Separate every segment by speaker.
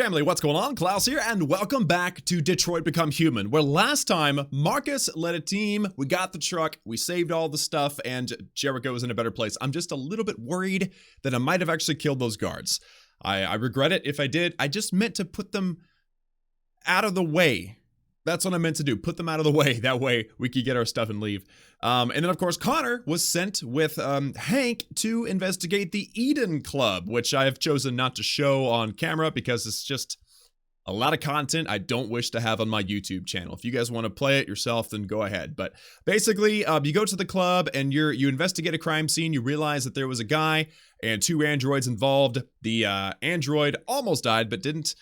Speaker 1: family, what's going on? Klaus here, and welcome back to Detroit Become Human, where last time Marcus led a team, we got the truck, we saved all the stuff, and Jericho is in a better place. I'm just a little bit worried that I might have actually killed those guards. I regret it if I did. I just meant to put them out of the way. That's what I meant to do, put them out of the way. That way we could get our stuff and leave. And then, of course, Connor was sent with Hank to investigate the Eden Club, which I have chosen not to show on camera because it's just a lot of content I don't wish to have on my YouTube channel. If you guys want to play it yourself, then go ahead. But basically, you go to the club and you investigate a crime scene. You realize that there was a guy and two androids involved. The android almost died, but didn't.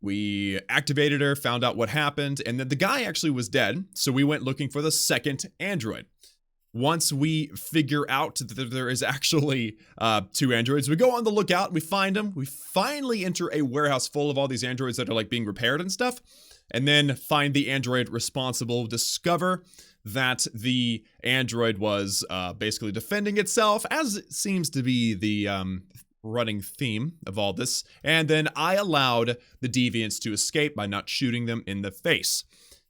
Speaker 1: We activated her, found out what happened, and then the guy actually was dead, so we went looking for the second android. Once we figure out that there is actually two androids, we go on the lookout, we find them, we finally enter a warehouse full of all these androids that are like being repaired and stuff, and then find the android responsible, discover that the android was basically defending itself, as it seems to be the running theme of all this, and then I allowed the deviants to escape by not shooting them in the face.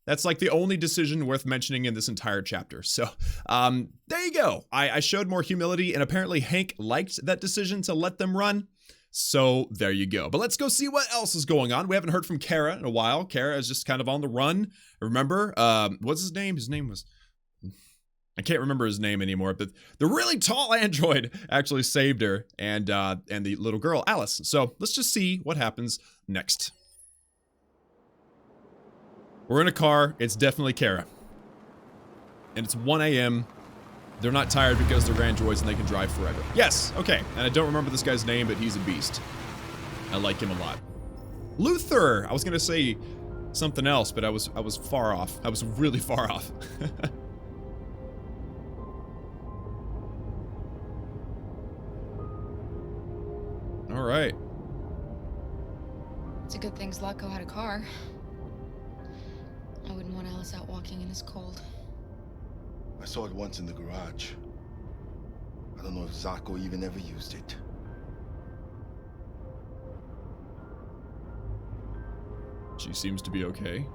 Speaker 1: That's like the only decision worth mentioning in this entire chapter. So there you go. I showed more humility, and apparently Hank liked that decision to let them run. So there you go. But let's go see what else is going on. We haven't heard from Kara in a while. Kara is just kind of on the run. Remember, what's his name? His name was... I can't remember his name anymore, but the really tall android actually saved her and the little girl, Alice. So let's just see what happens next. We're in a car. It's definitely Kara. And it's 1 a.m. They're not tired because they're androids and they can drive forever. Yes, okay. And I don't remember this guy's name, but he's a beast. I like him a lot. Luther! I was gonna say something else, but I was far off. I was really far off. All right.
Speaker 2: It's a good thing Zlatko had a car. I wouldn't want Alice out walking in this cold.
Speaker 3: I saw it once in the garage. I don't know if Zlatko even ever used it.
Speaker 1: She seems to be okay.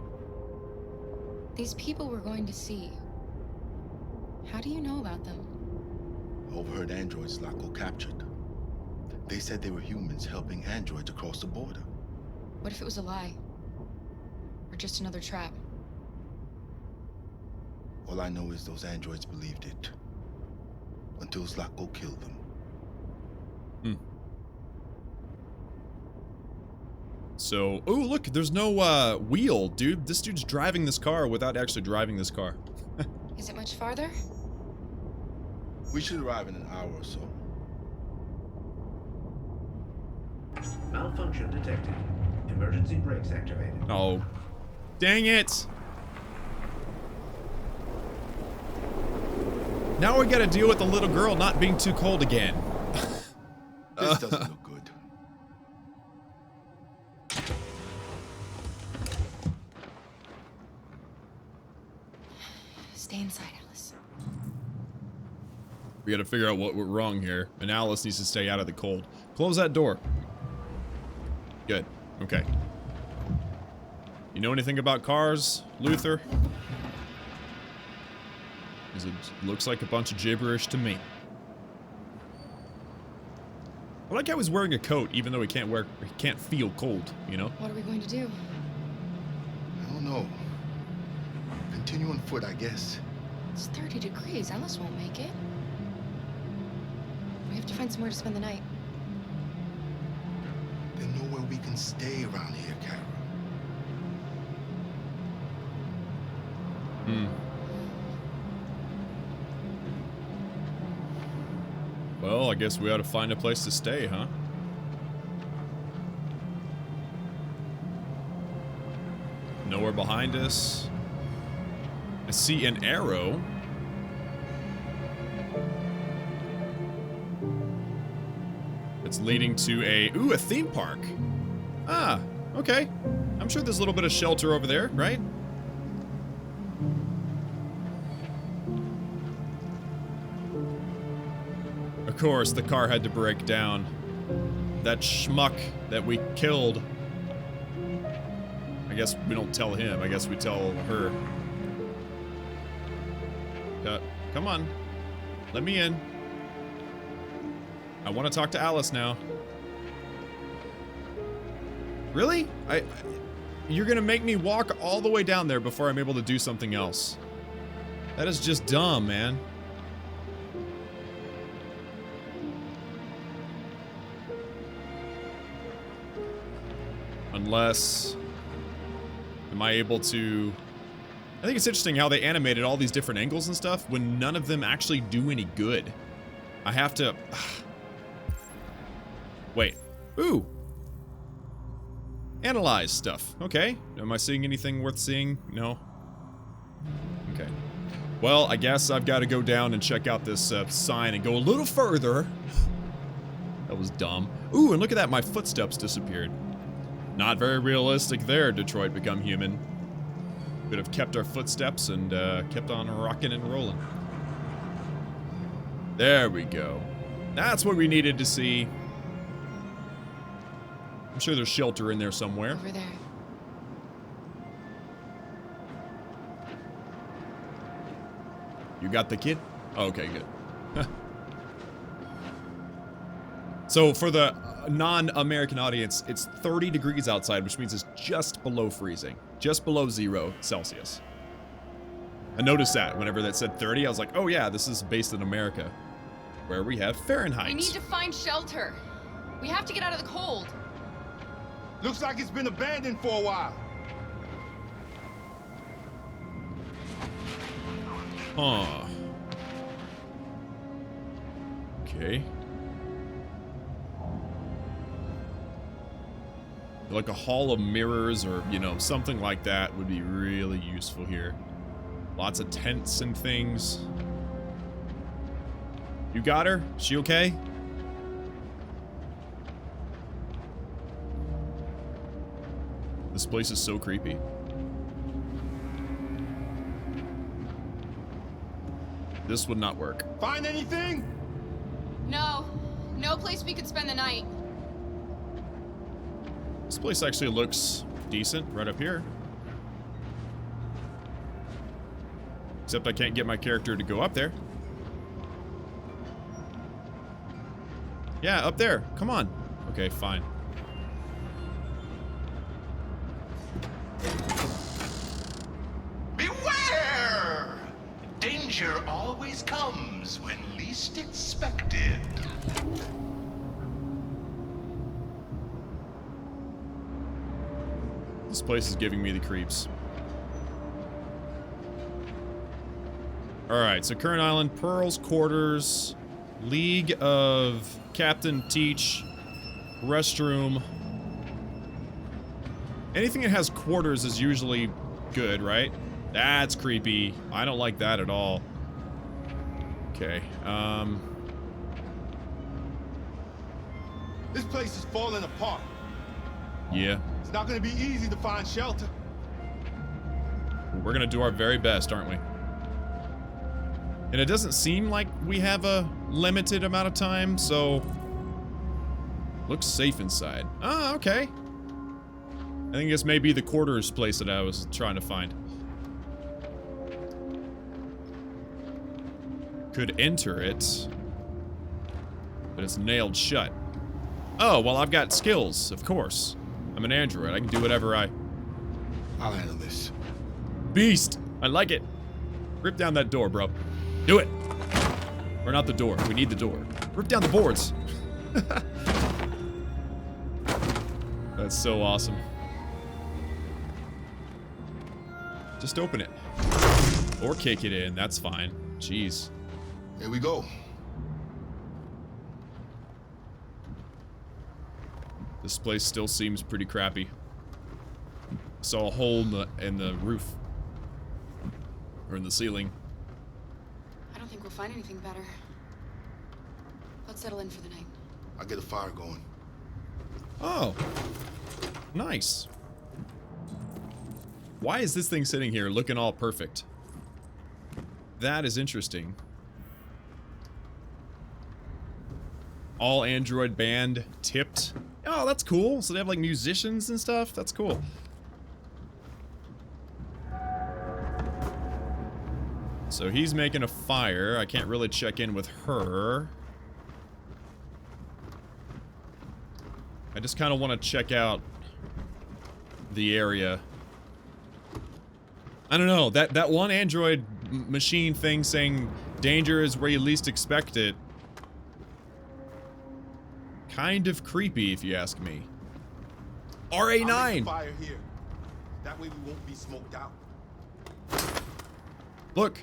Speaker 2: These people we're going to see. How do you know about them?
Speaker 3: I overheard androids Zlatko captured. They said they were humans helping androids across the border.
Speaker 2: What if it was a lie? Or just another trap?
Speaker 3: All I know is those androids believed it. Until Zlatko killed them.
Speaker 1: So, oh look, there's no wheel, dude. This dude's driving this car without actually driving this car.
Speaker 2: Is it much farther?
Speaker 3: We should arrive in an hour or so.
Speaker 4: Malfunction detected. Emergency brakes activated.
Speaker 1: Oh, dang it. Now we gotta deal with the little girl not being too cold again.
Speaker 3: This doesn't look good.
Speaker 2: Stay inside, Alice.
Speaker 1: We gotta figure out what went wrong here, and Alice needs to stay out of the cold. Close that door. Good. Okay. You know anything about cars, Luther? Because it looks like a bunch of gibberish to me. I like how he's wearing a coat, even though he can't feel cold, you know?
Speaker 2: What are we going to do?
Speaker 3: I don't know. Continue on foot, I guess.
Speaker 2: It's 30 degrees. Alice won't make it. We have to find somewhere to spend the night.
Speaker 3: There's nowhere we can stay around here, Kara.
Speaker 1: Well, I guess we ought to find a place to stay, huh? Nowhere behind us. I see an arrow. It's leading to a theme park. Ah, okay. I'm sure there's a little bit of shelter over there, right? Of course, the car had to break down. That schmuck that we killed I guess we don't tell him. I guess we tell her. Come on. Let me in. I want to talk to Alice now. Really? You're gonna make me walk all the way down there before I'm able to do something else. That is just dumb, man. Unless... Am I able to... I think it's interesting how they animated all these different angles and stuff when none of them actually do any good. I have to... Wait. Ooh! Analyze stuff. Okay. Am I seeing anything worth seeing? No. Okay. Well, I guess I've got to go down and check out this sign and go a little further. That was dumb. Ooh, and look at that. My footsteps disappeared. Not very realistic there, Detroit Become Human. Could have kept our footsteps and kept on rocking and rolling. There we go. That's what we needed to see. I'm sure there's shelter in there somewhere.
Speaker 2: Over there.
Speaker 1: You got the kid? Oh, okay, good. So for the non-American audience, it's 30 degrees outside, which means it's just below freezing. Just below 0 Celsius. I noticed that whenever that said 30, I was like, oh yeah, this is based in America, where we have Fahrenheit.
Speaker 2: We need to find shelter. We have to get out of the cold.
Speaker 3: Looks like it's been abandoned for a while.
Speaker 1: Huh. Okay. Like a hall of mirrors or, you know, something like that would be really useful here. Lots of tents and things. You got her? She okay? This place is so creepy. This would not work.
Speaker 3: Find anything?
Speaker 2: No. No place we could spend the night.
Speaker 1: This place actually looks decent right up here. Except I can't get my character to go up there. Yeah, up there. Come on. Okay, fine.
Speaker 5: Beware! Danger always comes when least expected.
Speaker 1: This place is giving me the creeps. Alright, so Current Island, Pearl's Quarters, League of Captain Teach, Restroom. Anything that has quarters is usually good, right? That's creepy. I don't like that at all. Okay,
Speaker 3: This place is falling apart.
Speaker 1: yeah.
Speaker 3: It's not gonna be easy to find shelter.
Speaker 1: We're gonna do our very best, aren't we? And it doesn't seem like we have a limited amount of time, so... Looks safe inside. Ah, okay. I think this may be the quarters place that I was trying to find. Could enter it. But it's nailed shut. Oh, well, I've got skills, of course. I'm an android. I can do whatever I...
Speaker 3: I'll handle this.
Speaker 1: Beast! I like it. Rip down that door, bro. Do it. Or not the door. We need the door. Rip down the boards. That's so awesome. Just open it. Or kick it in. That's fine. Jeez.
Speaker 3: Here we go.
Speaker 1: This place still seems pretty crappy. Saw a hole in the roof. Or in the ceiling.
Speaker 2: I don't think we'll find anything better. Let's settle in for the night.
Speaker 3: I'll get a fire going.
Speaker 1: Oh. Nice. Why is this thing sitting here looking all perfect? That is interesting. All Android band tipped. Oh, that's cool. So they have like musicians and stuff. That's cool. So he's making a fire. I can't really check in with her. I just kind of want to check out the area. I don't know. That one android machine thing saying danger is where you least expect it. Kind of creepy, if you ask me. RA9!
Speaker 3: Fire here. That way we won't be smoked out.
Speaker 1: Look.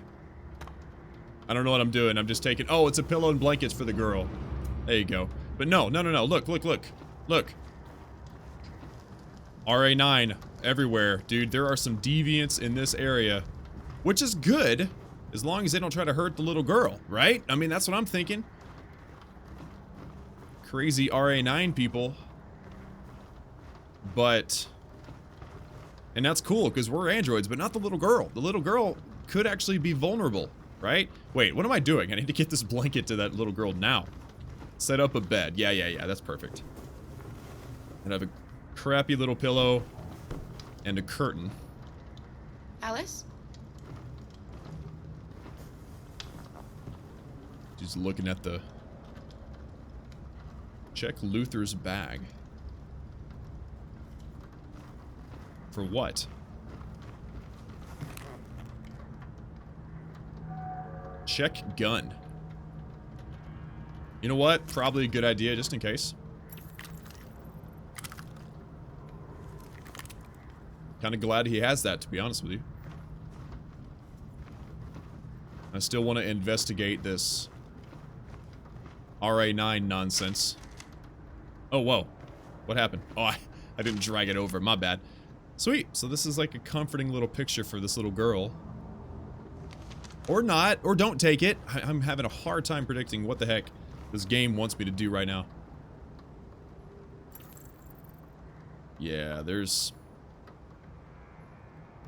Speaker 1: I don't know what I'm doing. I'm just taking... Oh, it's a pillow and blankets for the girl. There you go. But no. Look. Look. RA9 everywhere. Dude, there are some deviants in this area. Which is good. As long as they don't try to hurt the little girl, right? I mean, that's what I'm thinking. Crazy RA9 people. But... And that's cool, because we're androids, but not the little girl. The little girl could actually be vulnerable, right? Wait, what am I doing? I need to get this blanket to that little girl now. Set up a bed. Yeah, that's perfect. And I have a crappy little pillow and a curtain.
Speaker 2: Alice?
Speaker 1: Just looking at the... Check Luther's bag. For what? Check gun. You know what? Probably a good idea, just in case. Kind of glad he has that, to be honest with you. I still want to investigate this RA9 nonsense. Oh, whoa. What happened? Oh, I didn't drag it over. My bad. Sweet. So this is like a comforting little picture for this little girl. Or not. Or don't take it. I'm having a hard time predicting what the heck this game wants me to do right now. Yeah, there's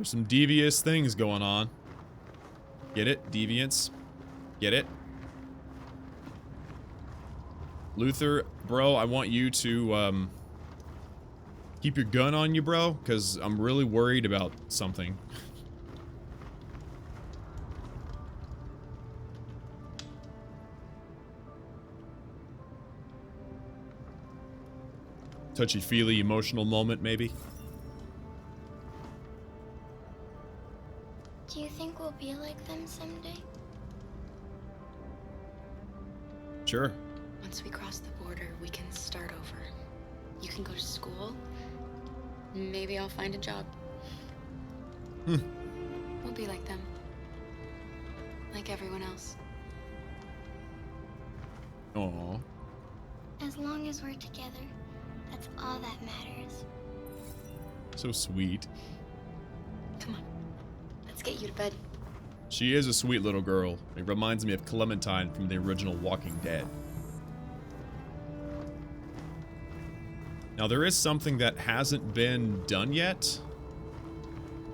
Speaker 1: some devious things going on. Get it? Deviants. Get it? Luther, bro, I want you to, keep your gun on you, bro, because I'm really worried about something. Touchy-feely emotional moment, maybe?
Speaker 6: Do you think we'll be like them someday?
Speaker 1: Sure.
Speaker 2: Once we cross the border, we can start over. You can go to school. Maybe I'll find a job. We'll be like them. Like everyone else.
Speaker 1: Aww.
Speaker 6: As long as we're together, that's all that matters.
Speaker 1: So sweet.
Speaker 2: Come on. Let's get you to bed.
Speaker 1: She is a sweet little girl. It reminds me of Clementine from the original Walking Dead. Now there is something that hasn't been done yet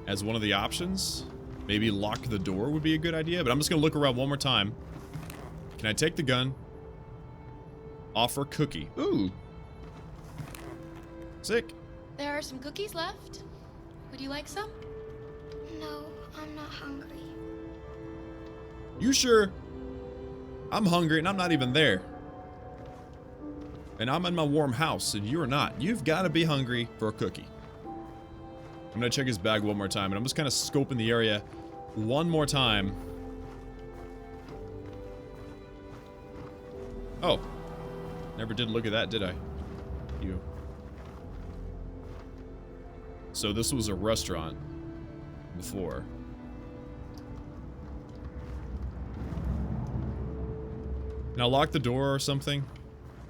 Speaker 1: as one of the options. Maybe lock the door would be a good idea, but I'm just gonna look around one more time. Can I take the gun? Offer cookie. Ooh. Sick.
Speaker 2: There are some cookies left. Would you like some?
Speaker 6: No, I'm not hungry.
Speaker 1: You sure? I'm hungry and I'm not even there. And I'm in my warm house and you're not. You've got to be hungry for a cookie. I'm gonna check his bag one more time and I'm just kind of scoping the area one more time. Oh. Never did look at that, did I? You. So this was a restaurant before. Now lock the door or something.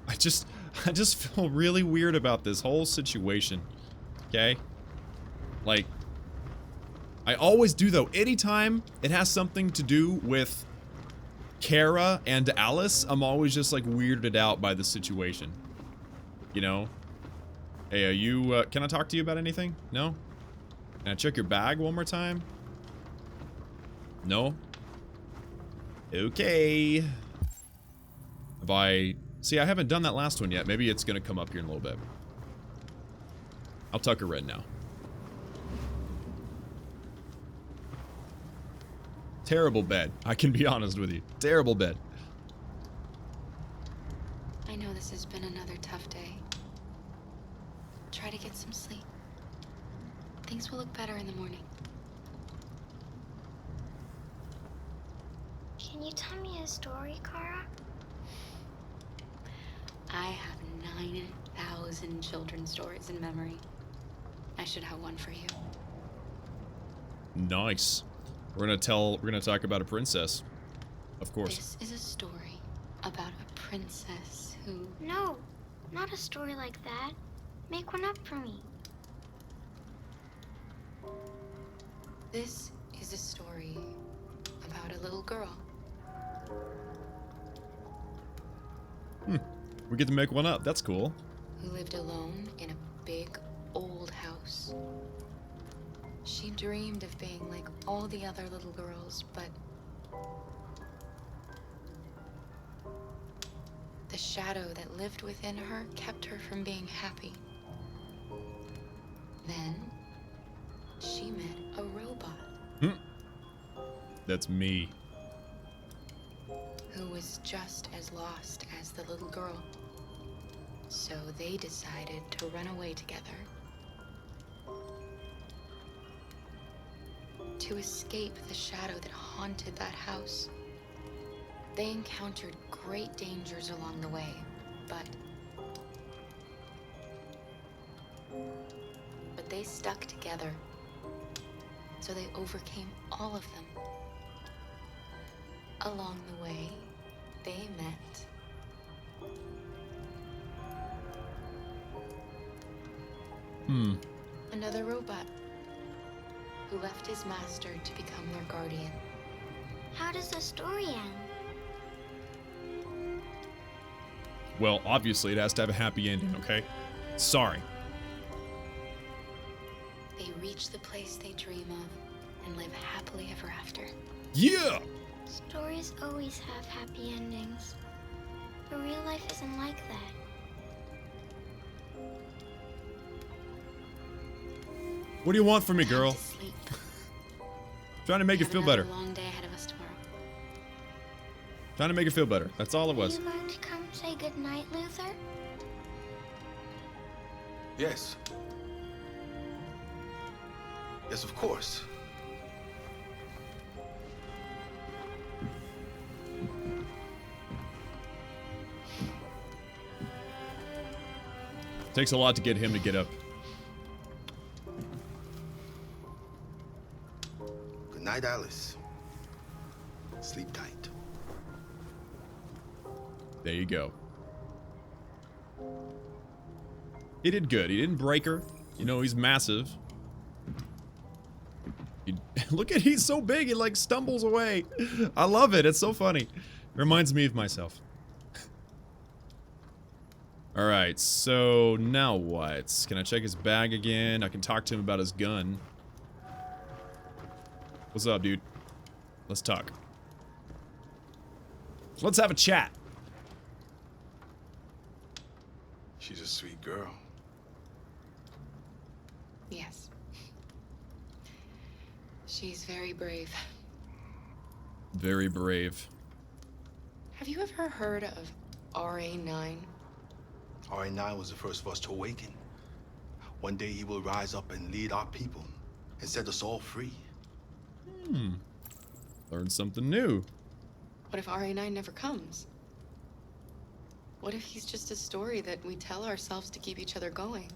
Speaker 1: I just feel really weird about this whole situation. Okay? Like, I always do though. Anytime it has something to do with Kara and Alice, I'm always just like weirded out by the situation. You know? Hey, are you, can I talk to you about anything? No? Can I check your bag one more time? No? Okay. Have I... See, I haven't done that last one yet. Maybe it's gonna come up here in a little bit. I'll tuck her in now. Terrible bed. I can be honest with you. Terrible bed.
Speaker 2: I know this has been another tough day. Try to get some sleep. Things will look better in the morning.
Speaker 6: Can you tell me a story, Kara?
Speaker 2: I have 9,000 children's stories in memory. I should have one for you.
Speaker 1: Nice. We're gonna talk about a princess. Of course.
Speaker 2: This is a story about a princess who...
Speaker 6: No, not a story like that. Make one up for me.
Speaker 2: This is a story about a little girl.
Speaker 1: We get to make one up. That's cool.
Speaker 2: Who lived alone in a big old house. She dreamed of being like all the other little girls, but the shadow that lived within her kept her from being happy. Then she met a robot
Speaker 1: That's me.
Speaker 2: who was just as lost as the little girl. So they decided to run away together. To escape the shadow that haunted that house. They encountered great dangers along the way, but they stuck together. So they overcame all of them. Along the way, they met. Another robot who left his master to become their guardian.
Speaker 6: How does the story end?
Speaker 1: Well, obviously it has to have a happy ending, okay? Sorry.
Speaker 2: They reach the place they dream of and live happily ever after.
Speaker 1: Yeah!
Speaker 6: Stories always have happy endings. But real life isn't like that.
Speaker 1: What do you want from me,
Speaker 2: Time
Speaker 1: girl?
Speaker 2: to sleep.
Speaker 1: Trying to make
Speaker 2: We
Speaker 1: it
Speaker 2: have
Speaker 1: feel
Speaker 2: another
Speaker 1: better.
Speaker 2: long day ahead of us tomorrow.
Speaker 1: Trying to make it feel better. That's all it was.
Speaker 6: You going to come say goodnight, Luther?
Speaker 3: Yes. Yes, of course.
Speaker 1: Takes a lot to get him to get up.
Speaker 3: Good night, Alice. Sleep tight.
Speaker 1: There you go. He did good. He didn't break her. You know, he's massive. Look at, he's so big, he like stumbles away. I love it. It's so funny. Reminds me of myself. Alright, so now what? Can I check his bag again? I can talk to him about his gun. What's up, dude? Let's talk. Let's have a chat.
Speaker 3: She's a sweet girl.
Speaker 2: Yes. She's very brave.
Speaker 1: Very brave.
Speaker 2: Have you ever heard of RA9?
Speaker 3: RA9 was the first of us to awaken. One day he will rise up and lead our people and set us all free.
Speaker 1: Learned something new.
Speaker 2: What if RA9 never comes? What if he's just a story that we tell ourselves to keep each other going?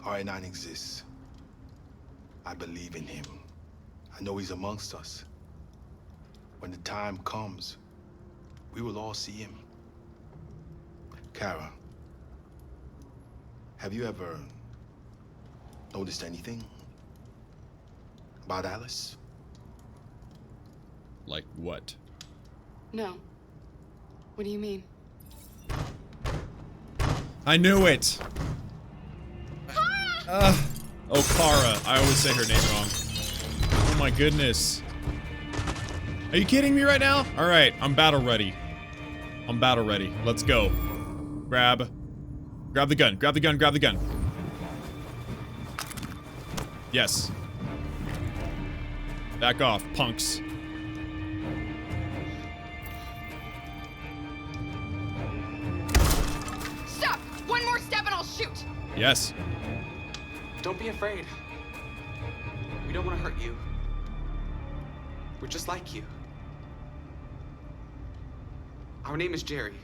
Speaker 3: RA9 exists. I believe in him. I know he's amongst us. When the time comes, we will all see him. Kara, have you ever noticed anything about Alice?
Speaker 1: Like what?
Speaker 2: No. What do you mean?
Speaker 1: I knew it! Oh, Kara. I always say her name wrong. Oh my goodness. Are you kidding me right now? Alright, I'm battle ready. I'm battle ready. Let's go. Grab the gun. Grab the gun. Grab the gun. Yes. Back off, punks.
Speaker 7: Stop! One more step and I'll shoot!
Speaker 1: Yes.
Speaker 8: Don't be afraid. We don't want to hurt you. We're just like you. Our name is Jerry.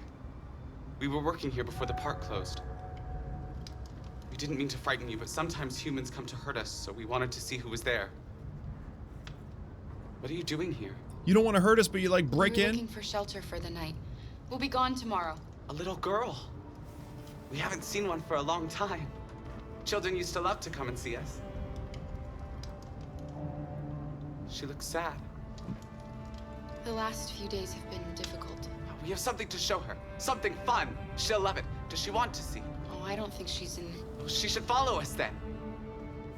Speaker 8: We were working here before the park closed. We didn't mean to frighten you, but sometimes humans come to hurt us, so we wanted to see who was there. What are you doing here?
Speaker 1: You don't want to hurt us, but you like break
Speaker 2: We're
Speaker 1: in?
Speaker 2: looking for shelter for the night. We'll be gone tomorrow.
Speaker 8: A little girl. We haven't seen one for a long time. Children used to love to come and see us. She looks sad.
Speaker 2: The last few days have been difficult.
Speaker 8: We have something to show her. Something fun. She'll love it. Does she want to see?
Speaker 2: Oh, I don't think she's in...
Speaker 8: Well, she should follow us then.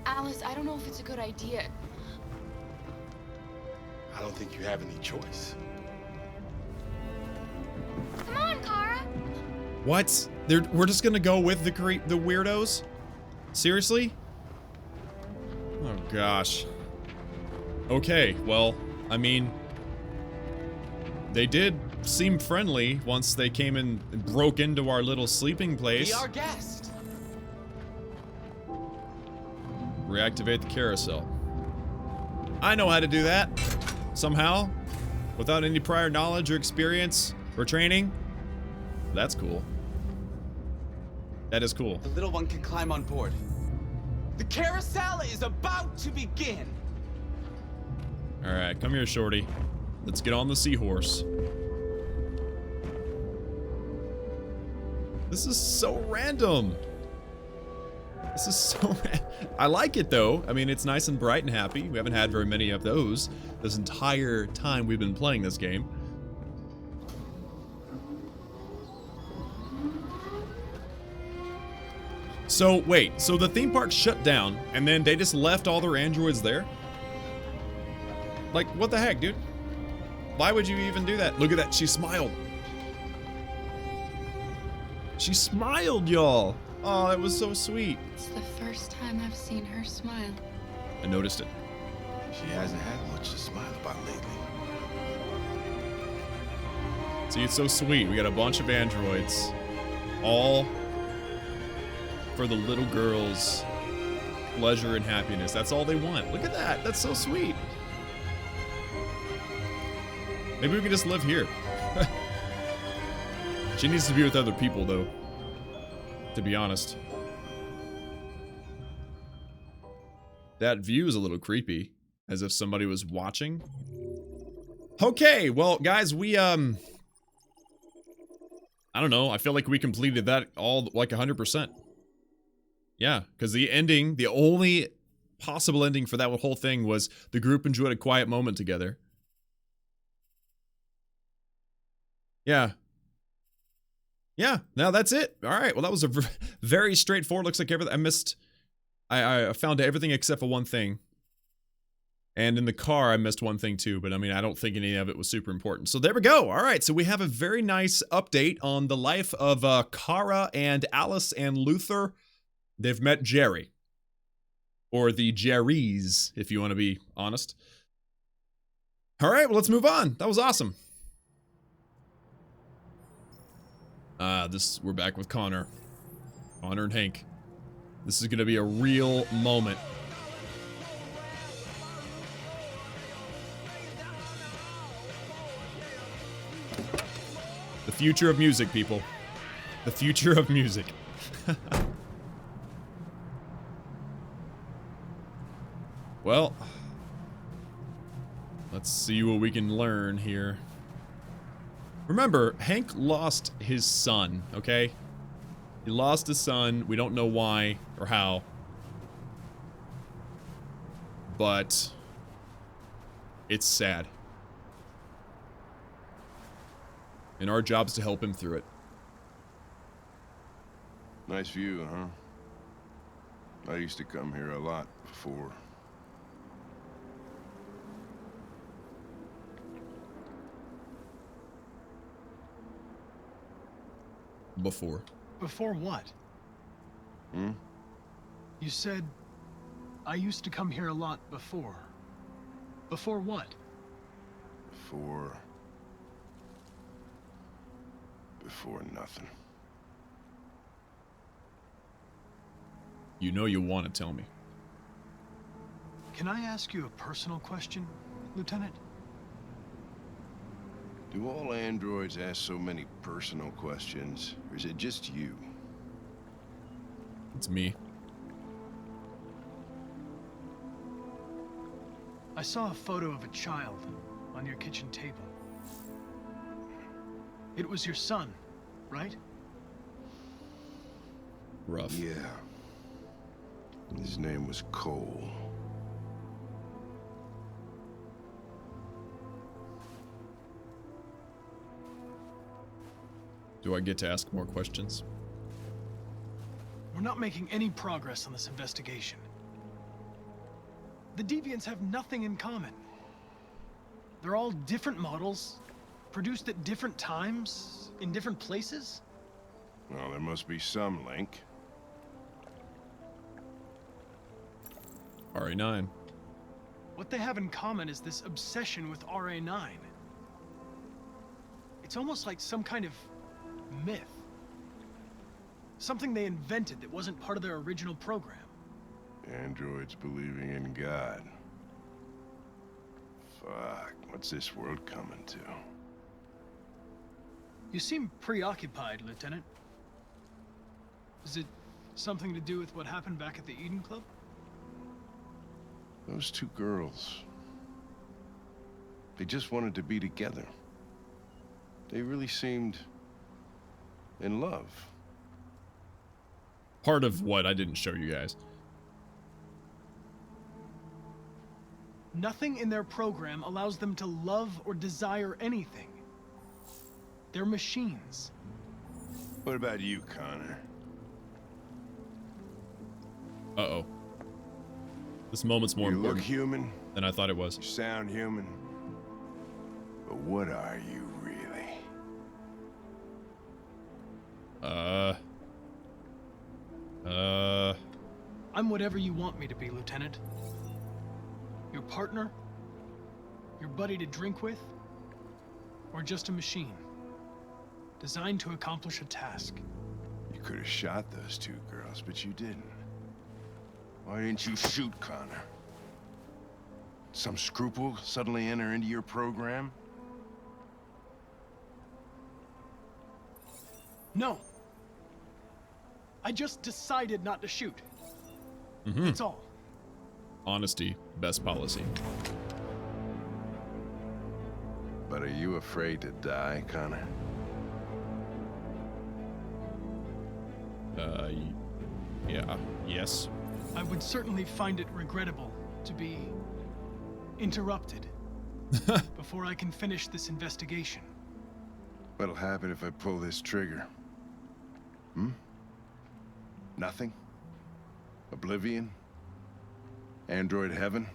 Speaker 2: Alice, I don't know if it's a good idea.
Speaker 3: I don't think you have any choice.
Speaker 6: Come on, Kara.
Speaker 1: What? We're just gonna go with the weirdos? Seriously? Oh gosh. Okay, well, I mean, they did seem friendly once they came in and broke into our little sleeping place.
Speaker 8: Be our guest.
Speaker 1: Reactivate the carousel. I know how to do that. Somehow. Without any prior knowledge or experience or training. That's cool. That is cool.
Speaker 8: The little one can climb on board. The carousel is about to begin.
Speaker 1: Alright, come here, shorty. Let's get on the seahorse. This is so random. This is so I like it though. I mean, it's nice and bright and happy. We haven't had very many of those this entire time we've been playing this game. So, wait. So the theme park shut down and then they just left all their androids there? Like, what the heck, dude? Why would you even do that? Look at that. She smiled. She smiled, y'all. Oh, that was so sweet.
Speaker 2: It's the first time I've seen her smile.
Speaker 1: I noticed it.
Speaker 3: She hasn't had much to smile about lately.
Speaker 1: See, it's so sweet. We got a bunch of androids. All for the little girl's pleasure and happiness. That's all they want. Look at that. That's so sweet. Maybe we can just live here. She needs to be with other people, though. To be honest. That view is a little creepy. As if somebody was watching. Okay, well, guys, we, I don't know. I feel like we completed that all, like, 100%. Yeah, because the ending, the only possible ending for that whole thing was the group enjoyed a quiet moment together. Yeah. Yeah, now that's it. All right, well, that was a very straightforward. Looks like everything. I found everything except for one thing. And in the car, I missed one thing too, but I mean, I don't think any of it was super important. So there we go. All right, so we have a very nice update on the life of Kara and Alice and Luther. They've met Jerry. Or the Jerrys, if you want to be honest. All right, well, let's move on. That was awesome. We're back with Connor. Connor and Hank. This is gonna be a real moment. The future of music, people. The future of music. Well, let's see what we can learn here. Remember, Hank lost his son, okay? He lost his son. We don't know why or how. But it's sad. And our job is to help him through it.
Speaker 9: Nice view, huh? I used to come here a lot before.
Speaker 10: Before what?
Speaker 9: Hmm?
Speaker 10: You said, I used to come here a lot before. Before what?
Speaker 9: Before nothing.
Speaker 1: You know you want to tell me.
Speaker 10: Can I ask you a personal question, Lieutenant?
Speaker 9: Do all androids ask so many personal questions, or is it just you?
Speaker 1: It's me.
Speaker 10: I saw a photo of a child on your kitchen table. It was your son, right?
Speaker 1: Rough.
Speaker 9: Yeah. His name was Cole.
Speaker 1: Do I get to ask more questions?
Speaker 10: We're not making any progress on this investigation. The Deviants have nothing in common. They're all different models, produced at different times, in different places.
Speaker 9: Well, there must be some link.
Speaker 1: RA9.
Speaker 10: What they have in common is this obsession with RA9. It's almost like some kind of myth. Something they invented that wasn't part of their original program.
Speaker 9: Androids believing in God. Fuck, what's this world coming to?
Speaker 10: You seem preoccupied, Lieutenant. Is it something to do with what happened back at the Eden Club?
Speaker 9: Those two girls. They just wanted to be together. They really seemed in love.
Speaker 1: Part of what I didn't show you guys.
Speaker 10: Nothing in their program allows them to love or desire anything. They're machines.
Speaker 9: What about you, Connor?
Speaker 1: Uh-oh. This moment's more
Speaker 9: You look
Speaker 1: important
Speaker 9: human,
Speaker 1: than I thought it was.
Speaker 9: you sound human. But what are you really?
Speaker 10: I'm whatever you want me to be, Lieutenant. Your partner? Your buddy to drink with? Or just a machine? Designed to accomplish a task.
Speaker 9: You could have shot those two girls, but you didn't. Why didn't you shoot Connor? Some scruple suddenly enter into your program?
Speaker 10: No. I just decided not to shoot.
Speaker 1: Mm-hmm.
Speaker 10: That's all.
Speaker 1: Honesty, best policy.
Speaker 9: But are you afraid to die, Connor?
Speaker 1: Yeah, yes.
Speaker 10: I would certainly find it regrettable to be interrupted before I can finish this investigation.
Speaker 9: What'll happen if I pull this trigger? Nothing? Oblivion? Android heaven?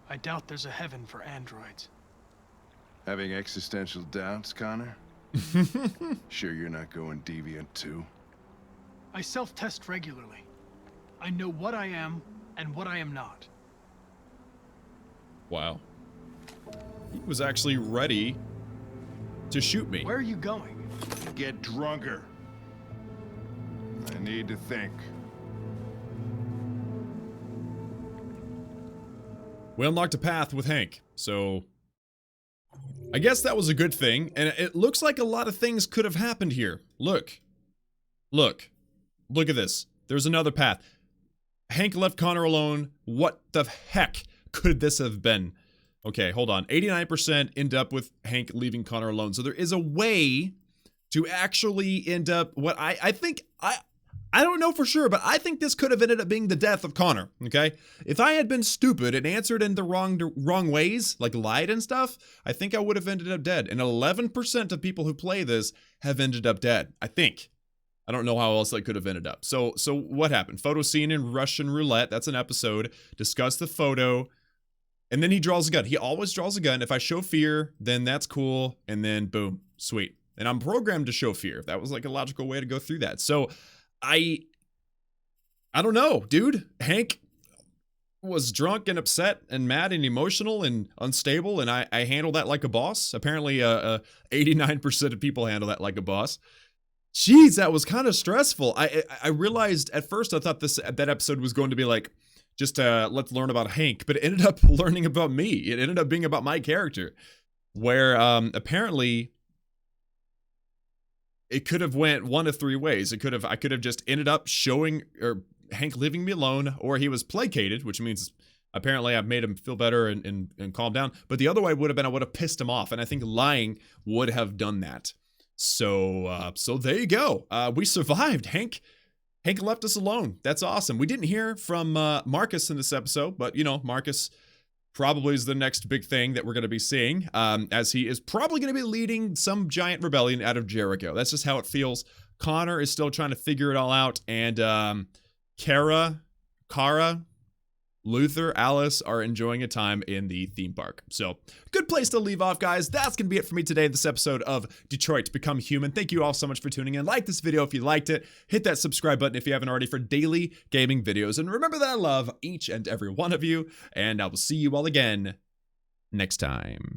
Speaker 10: I doubt there's a heaven for androids.
Speaker 9: Having existential doubts, Connor? Sure you're not going deviant too?
Speaker 10: I self-test regularly. I know what I am and what I am not.
Speaker 1: Wow. He was actually ready to shoot me.
Speaker 10: Where are you going?
Speaker 9: Get drunker. I need to think.
Speaker 1: We unlocked a path with Hank, so I guess that was a good thing, and it looks like a lot of things could have happened here. Look. Look at this. There's another path. Hank left Connor alone. What the heck could this have been? Okay, hold on. 89% end up with Hank leaving Connor alone. So there is a way to actually end up what I think, I don't know for sure, but I think this could have ended up being the death of Connor, okay? If I had been stupid and answered in the wrong ways, like lied and stuff, I think I would have ended up dead. And 11% of people who play this have ended up dead, I think. I don't know how else that could have ended up. So what happened? Photo scene in Russian roulette, that's an episode. Discuss the photo. And then he draws a gun. He always draws a gun. If I show fear, then that's cool. And then boom, sweet. And I'm programmed to show fear. That was like a logical way to go through that. So I don't know, dude. Hank was drunk and upset and mad and emotional and unstable, and I handled that like a boss. Apparently, 89% of people handle that like a boss. Jeez, that was kind of stressful. I realized at first I thought that episode was going to be like, just let's learn about Hank, but it ended up learning about me. It ended up being about my character, where apparently it could have went one of three ways. I could have just ended up showing or Hank leaving me alone, or he was placated, which means apparently I've made him feel better and calm down. But the other way would have been I would have pissed him off, and I think lying would have done that. So there you go. We survived. Hank left us alone. That's awesome. We didn't hear from Marcus in this episode, but you know, Marcus probably is the next big thing that we're going to be seeing, as he is probably going to be leading some giant rebellion out of Jericho. That's just how it feels. Connor is still trying to figure it all out, and Kara, Luther, Alice are enjoying a time in the theme park. So, good place to leave off, guys. That's going to be it for me today in this episode of Detroit Become Human. Thank you all so much for tuning in. Like this video if you liked it. Hit that subscribe button if you haven't already for daily gaming videos. And remember that I love each and every one of you. And I will see you all again next time.